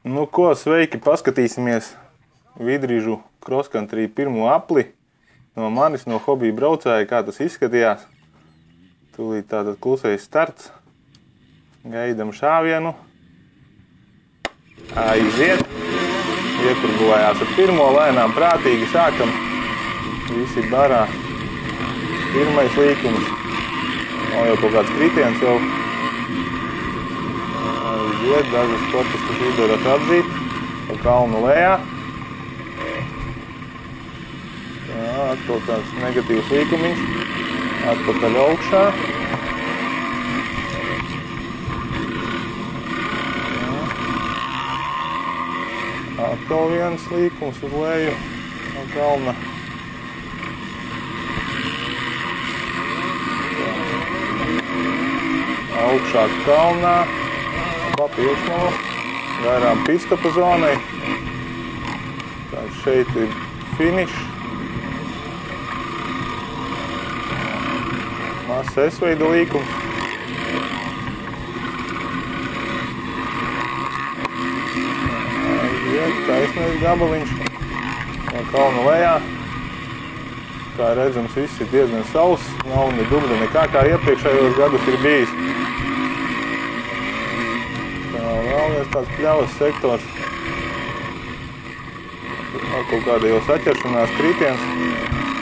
Nu ko, sveiki, paskatīsimies vidrīžu cross-country pirmo apli no manis, no hobija braucēja, kā tas izskatījās. Tūlīt tātad klusējs starts. Gaidam šāvienu. Aiziet. Iekurgulējās ar pirmo, lēnām prātīgi sākam. Visi barā. Pirmais līkums. O, jau kaut kāds kritiens jau. Aiziet, dažas sportistus izdarat atzīt. Pa kalnu lejā. Jā, atkal tāds negatīvs līkumiņš. Atpakaļ augšā. Atkal viens līkums uz leju no kalna. Augšā kalnā. Pa priekšmalu. Garām pitstopa zonai. Tāds šeit ir finišs. Mazs S-veida līkums. Taisnais gabaliņš no kalna lejā. Kā redzams, viss ir diezgan sauss, nav ne dubļa nekā, kā iepriekšējos gadus ir bijis. Tā vēl viens tāds pļavas sektors. Kaut kāda jau saķeršanās kritiens.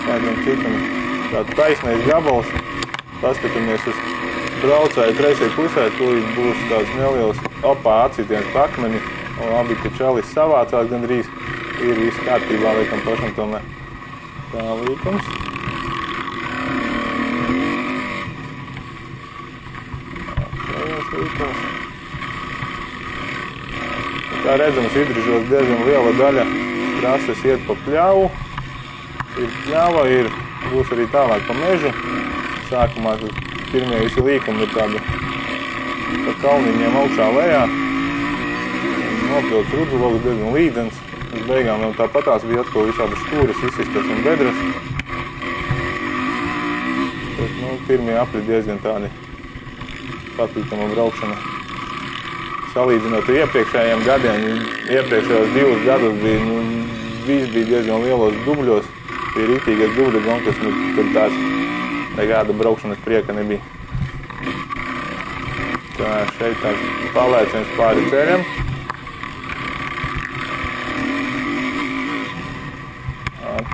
Kādam citam tāds taisnais gabals. Paskatāmies uz braucēju kreisai pusē, tūlīt būs tāds neliels acitiens pa akmeni. Labi, ka čalis savācās gandrīz. Ir viss kārtībā, liekam pašam tomēr. Tā līkums. Tā viens līkums. Kā redzams, vidrīžos diezgan liela daļa trases iet pa pļavu. Ir pļava, būs arī tālāk pa mežu. Sākumā pirmie visi līkumi ir tādi pa kalniņiem augšā lejā. Nopļauts rudzlogs, diezgan līdzens. Uz beigām jau tāpatās bija atkal visādas stūres, izsistas un bedres. Bet, pirmie apļi diezgan tādi patīkama braukšana. Salīdzinot ar iepriekšējiem gadiem, iepriekšējos 2 gadus bija, viss bija diezgan lielos dubļos. Bija rītīgas dubļu gonkas, kad tās nekāda braukšanas prieka nebija. Tā šeit tāds palēciens pāri ceļam.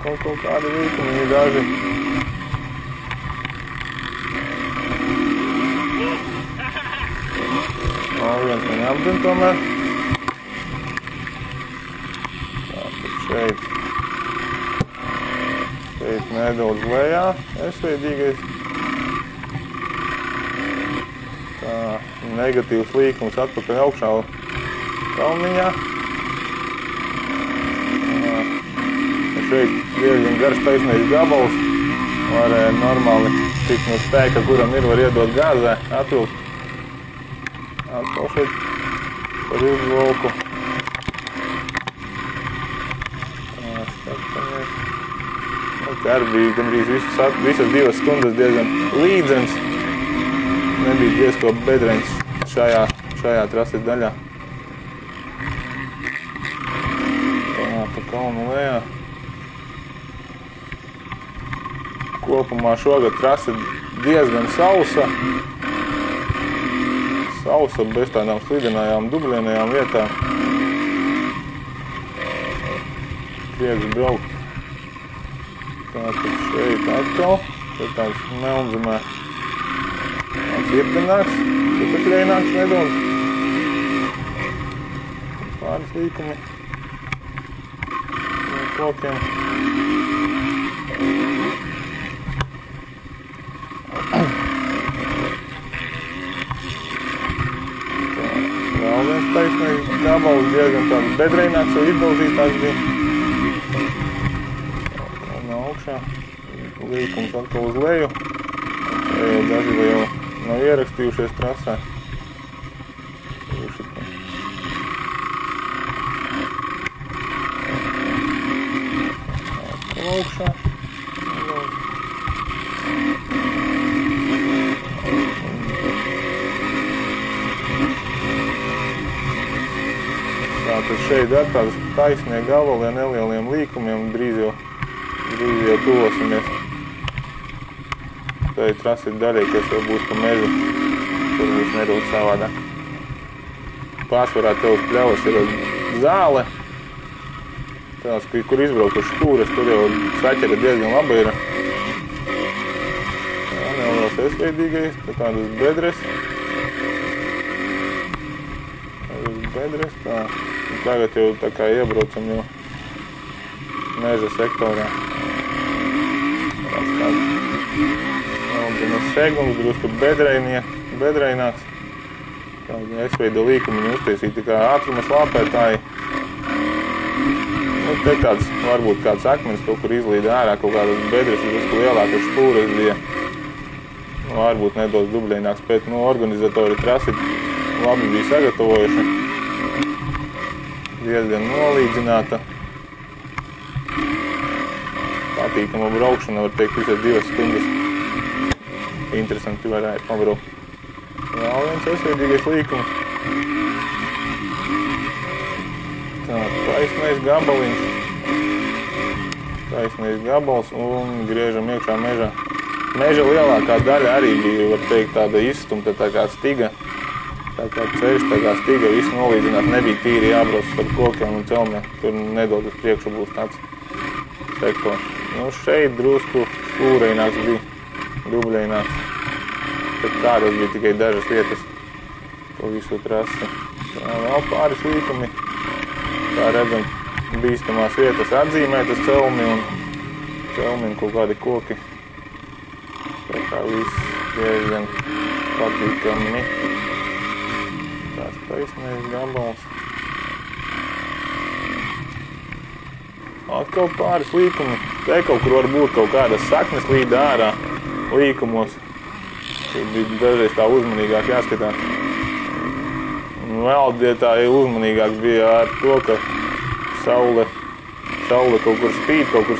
Kaut kādi līkumi daži. Viens man apdzina tomēr. Tātad šeit nedaudz lejā, S-veidīgais. Tā, negatīvs līkums atpakaļ augšā kalniņā. Šeit diezgan garš taisnais gabals. Varēja normāli tik no spēka, kuram ir, var iedot gāzē, atvilkt. Atkal šeit par ilgvolku. Tā, skatāmies. Ar bija gandrīz visas 2 stundas diezgan līdzens. Nebija diezko bedreņš šajā trases daļā. Tā, pa kalnu lejā. Kopumā šogad trase diezgan sausa. Sausa bez tādām slidenājām, dubļainajām vietām. Prieks braukt. Tātad šeit atkal. Šeit tāds melnzemē. Tāds iepdenāks, putekļaināks nedaudz. Pāris līkumi. No kokiem. Vēl viens taisnais gabals, diezgan tāds bedreināks, jau izdauzītās bija. No augšā. Līkums atkal uz leju. Jau daži jau nav ierakstījušies trasē. Atkal augšā. Tātad šeit ir tādas taisnie gabali ar nelieliem līkumiem, drīz jau tuvosimies. Tā ir trasi daļai, kas jau būs pa mežu, kur būs nerūk savādāk. Pārsvarā tev uz pļavas ir zāle, tās, kur izbraukuši škūras, tur jau saķera diezgan labi ir. Jā, neliels esveidīgais, tādas bedres. Tā. Tagad jau tā kā iebraucam jau meža sektorā. Tāds kāds segums, drusku bedraināks. Tāda esveida līkumiņa uztaisīta kā ātruma slāpētāji. Nu, te varbūt kāds akmens kaut kur izlīda ārā, kaut kādas bedres, drusku lielākas špūras bija. Varbūt nedaudz dubļaināks, bet organizatori trasi labi bija sagatavojuši. Diezgan nolīdzināta. Patīkama braukšana, var teikt, visai 2 stundas. Interesanti varēja pabraukt. Vēl viens esveidīgais līkums. Tā, taisnais gabaliņš. Taisnais gabals un griežam iekšā mežā. Meža lielākā daļa arī bija, var teikt, tāda izstumta, tā kā stiga. Tā kā ceļš, tā kā stiga, visu nolīdzināt, nebija tīri jābrauc starp kokiem un celmiem. Tur nedaudz uz priekšu būs tāds sektors. Nu, šeit drusku škūraināks bija, dubļaināks. Tad kādas bija tikai dažas vietas pa visu trasi. Tā vēl pāris līkumi. Kā redzam, bīstamās vietas atzīmētas celmi un kaut kādi koki. Tā kā viss diezgan patīkami. Tāds taisnais gabals. Atkal pāris līkumi. Te kaut kur var būt kaut kādas saknes līda ārā līkumos. Tur bija dažreiz tā uzmanīgāk jāskatās. Un vēl tā uzmanīgāk bija ar to, ka saule kaut kur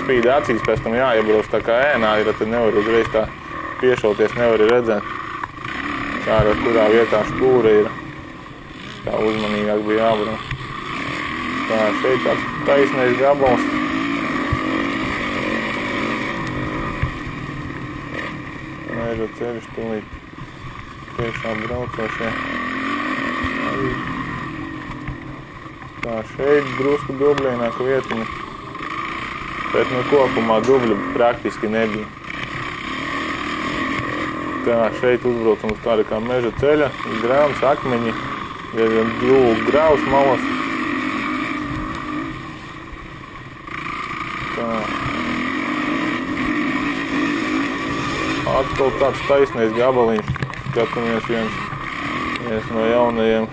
spīd acīs, pēc tam jāiebrauc tā kā ēnā ir, tad nevar uzreiz tā piešauties, nevar redzēt, kurā vietā škūra ir. Tā uzmanīgāk bija jābrauc. Tā, šeit tāds taisnais gabals. Meža ceļš tūlīt priekšā braucošie. Tā, šeit drusku dubļaināka vietiņa. Bet kopumā dubļu praktiski nebija. Tā, šeit uzbraucam uz tāda kā meža ceļa, grāmas, akmeņi. Diezgan grāvs malas. Tā. Atkal tāds taisnais gabaliņš. Skatāmies viens no jaunajiem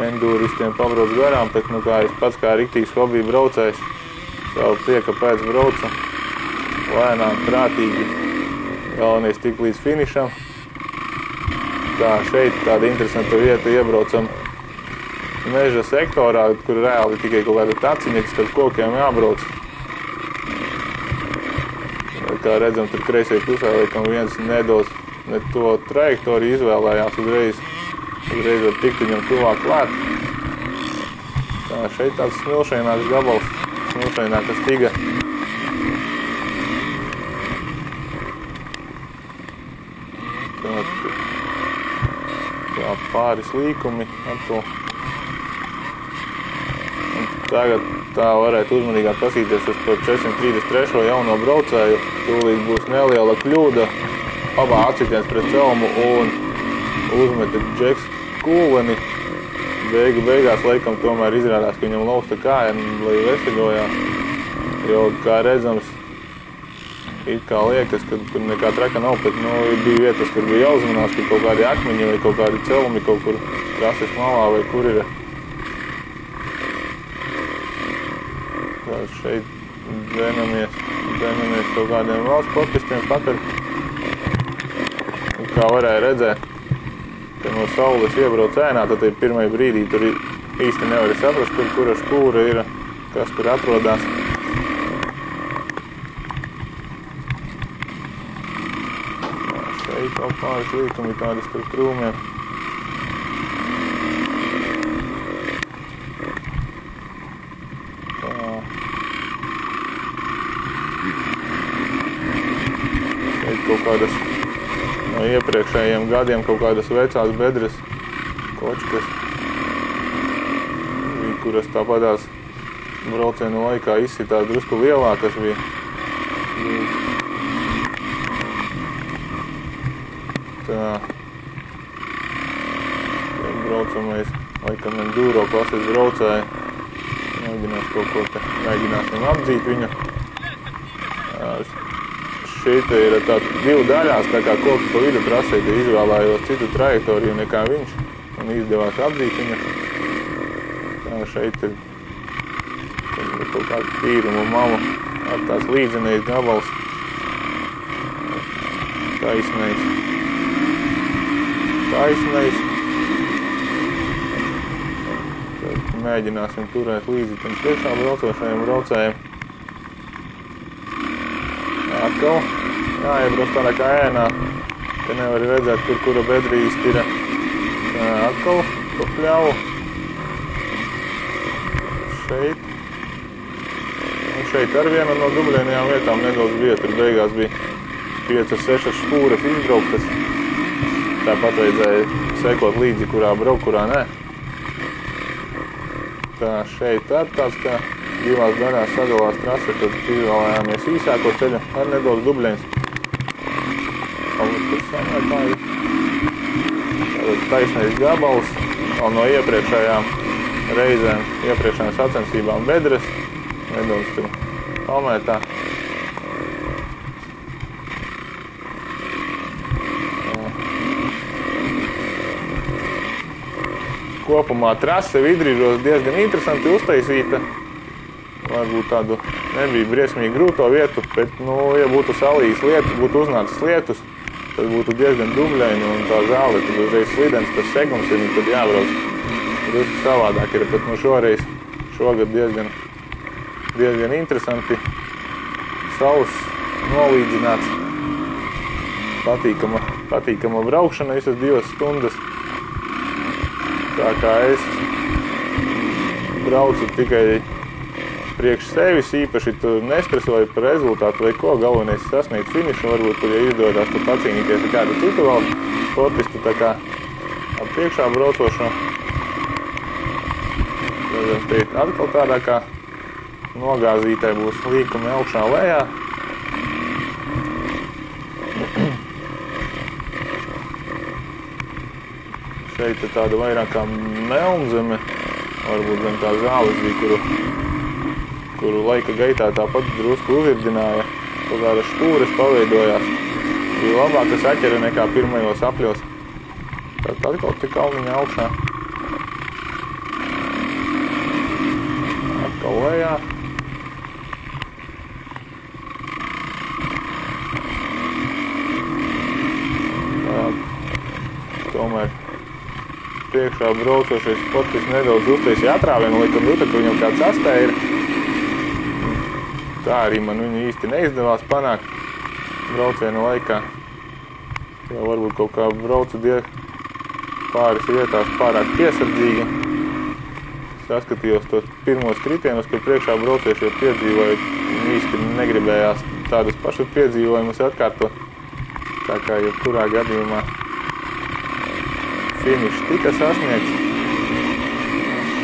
endūristiem pabrauc garām, bet kā es pats kā riktīgs hobija braucējs, savu prieka pēc braucu. Lēnām, prātīgi. Galvenais tik līdz finišam. Tā, šeit tāda interesanta vieta, iebraucam meža sektorā, kur reāli tikai kaut kāda taciņa, kas starp kokiem jābrauc. Kā redzam, tur kreisajā pusē, laikam viens nedaudz ne to trajektoriju izvēlējās, uzreiz var tikt viņam tuvāk klāt. Tā, šeit tāds smilšaināks gabals, smilšaināka stiga. Tā, pāris līkumi ar to. Un tagad tā varētu uzmanīgāk pasīties uz par 433. jauno braucēju. Tūlīt būs neliela kļūda, abā atsitiens pret celmu un uzmeta Džeks kūleni. Beigās laikam tomēr izrādās, ka viņam lausta kāja, lai veseļojās. Jo, kā redzams, it kā liekas, ka tur nekā traka nav, bet bija vietas, kur bija jāuzmanās, ka kaut kādi akmeņi vai kaut kādi celumi kaut kur trases malā vai kur ir. Tās šeit dzenamies kaut kādiem valsts sportistiem pakaļ. Un kā varēja redzēt, ka no saules iebrauc ēnā, tad pirmai brīdī tur īsti nevar saprast, kura škūra ir, kas tur atrodās. Šeit vēl pāris līkumi tādi starp krūmiem. kādas no iepriekšējiem gadiem, kaut kādas vecās bedres kočkas, kuras tāpatās braucienu laikā izsitās drusku lielākas bija. Tā. Braucamais, laikam enduro klases braucēji. Mēģinās kaut ko te, mēģināsim apdzīt viņu. Šeit ir divu daļās, tā kā koku pa vidu trasē, te izvēlējos citu trajektoriju nekā viņš. Un izdevās apdzīt viņu. Tā šeit ir kaut kāda tīruma mama ar tās līdzenējas gabals. Taisnais. Tad mēģināsim turēt līdzi tam priekšā braucošajiem braucējiem. Atkal jāiebrauc tādā kā ēnā, ka nevar redzēt, kura bedra īsti ir. Atkal pa pļauju. Šeit. Un šeit ar vienu no dubļainajām vietām nedaudz bija, tur beigās bija 5-6 špūras izbrauktas. Tāpat vajadzēja sekot līdzi, kurā brauk, kurā nē. Tā šeit ar tāds kā divās daļās sadalās trase, tad izvēlējāmies īsāko ceļu ar nedaudz dubļains. Tātad taisnais gabals, vēl no iepriekšējām reizēm, iepriekšējām sacensībām bedres, nedaudz tur palmētā. Kopumā trase Vidrīžos diezgan interesanti uztaisīta. Varbūt tādu nebija briesmīgi grūto vietu, bet, ja būtu salījis lietu, būtu uznācis lietus, tad būtu diezgan dubļaini un tā zāle, tad uzreiz slidens, tas segums ir, tad jābrauc. Drusku savādāk ir, bet šogad diezgan interesanti. Sauss, nolīdzināts, patīkama braukšana visas 2 stundas. Tā kā es braucu tikai priekš sevis, īpaši tur nestresoju par rezultātu vai ko, galvenais sasniegt finišu, varbūt, kur ja izdodas tur pacīnīties ar kādu citu vēl sportistu, tā kā ap priekšā braucošo. Redzams, te atkal tādā kā nogāzītē būs līkumi augšā lejā. Šeit ir tāda vairāk kā melnzeme, varbūt zem tā zāles bija, kuru laika gaitā tāpat drusku uzirdināja. Kaut kādas šķūres paveidojās. Bija labāka saķere nekā pirmajos apļos. Tad atkal te kalniņa augšā. Atkal lejā. Tomēr priekšā braucošais sportists nedaudz uztaisīja atrāvienu, laikam jūta, ka viņam kāds sastē ir. Tā arī man viņu īsti neizdevās panākt braucienu laikā. Jo varbūt kaut kā braucu pāris vietās pārāk piesardzīgi. Saskatījos tos pirmos kritienus, kur priekšā braucošie piedzīvoja. Īsti negribējās tādus pašus piedzīvojumus atkārtot. Tā kā jebkurā gadījumā finišs tika sasniegts.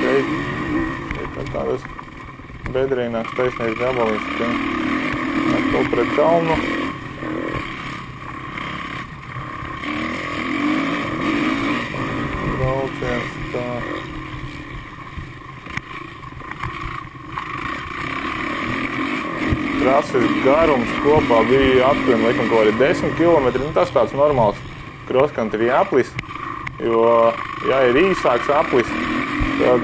Šeit tādas bedrīnāks taisnais gabaliņš. Atkal pret kalnu. Brauciens tā. Trases garums kopā bija aptuveni, laikam, kaut arī 10 km. Tas tāds normāls cross country aplis. Jo, ja ir īsāks aplis, tad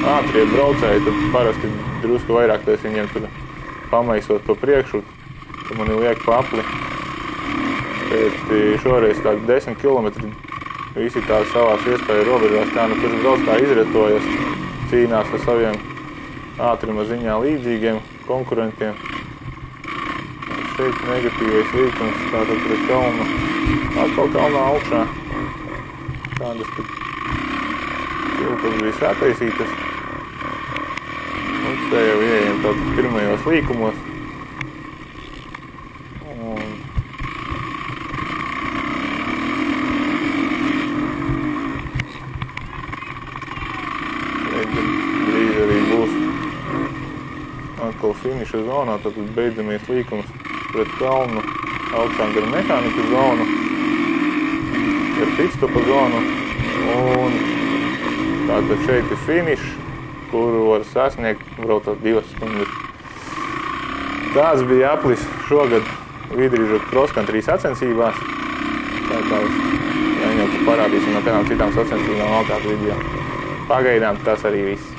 ātrie braucēji, tad parasti drusku vairāk tais viņiem tur pamaisot pa priekšu, tad mani liek pa apli. Bet šoreiz tā 10 km visi tā savās iespēju robežās, kā nu kurš brauc tā izrietojas, cīnās ar saviem ātruma ziņā līdzīgiem konkurentiem. Šeit negatīvais līkums, tātad pret kalnu. Atkal kalnā augšā. Tādas tilpas bija sataisītas. Un te jau ieejam tātad pirmajos līkumos. Un atkal finiša zonā, tad beidzamies līkums pret kalnu augstām gar mehānikas zonu, gar pitstopa zonu, un tātad šeit ir finišs, kuru var sasniegt braucot 2 stundas. Tāds bija aplis šogad Vidrīžu cross-country sacensībās. Tā kā jau parādīsim no kādām citām sacensībām vēl kādu video. Pagaidām tas arī viss.